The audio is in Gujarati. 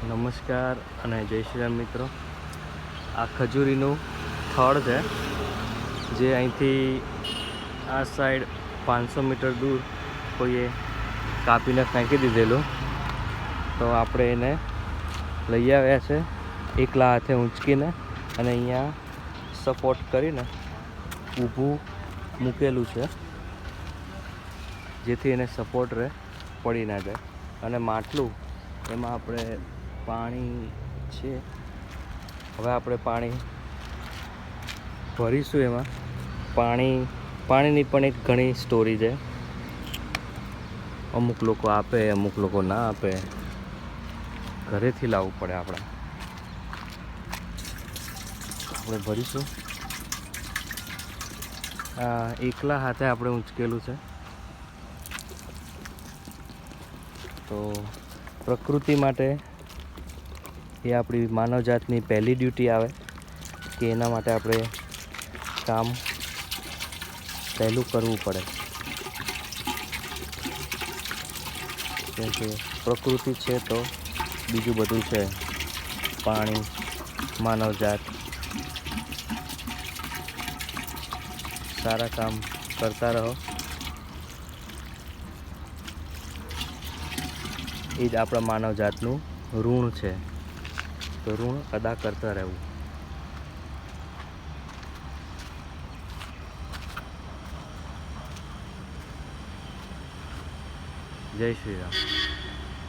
નમસ્કાર અને જય શ્રી રામ મિત્રો. આ ખજૂરીનું થડ છે જે અહીંથી આ સાઈડ 500 મીટર દૂર કોઈએ કાપીને ફેંકી દીધેલું, તો આપણે એને લઈ આવ્યા છે એકલા હાથે ઊંચકીને, અને અહીંયા સપોર્ટ કરીને ઊભું મૂકેલું છે જેથી એને સપોર્ટ રહે, પડી ના જાય. અને માટલું એમાં આપણે પાણી છે, હવે આપણે પાણી ભરીશું. એમાં પાણીની પણ એક ઘણી સ્ટોરી છે. અમુક લોકો આપે, અમુક લોકો ના આપે, ઘરેથી લાવવું પડે. આપણે ભરીશું. આ એકલા હાથે આપણે ઊંચકેલું છે. તો પ્રકૃતિ માટે એ આપણી માનવજાતની પહેલી ડ્યુટી આવે કે એના માટે આપણે કામ પહેલું કરવું પડે. કેમ કે પ્રકૃતિ છે તો બીજું બધું છે. પાણી, માનવજાત સારા કામ કરતા રહો, એ જ આપણા માનવજાતનું ઋણ છે. તો ઋણ અદા કરતા રહેવું. જય શ્રી રામ.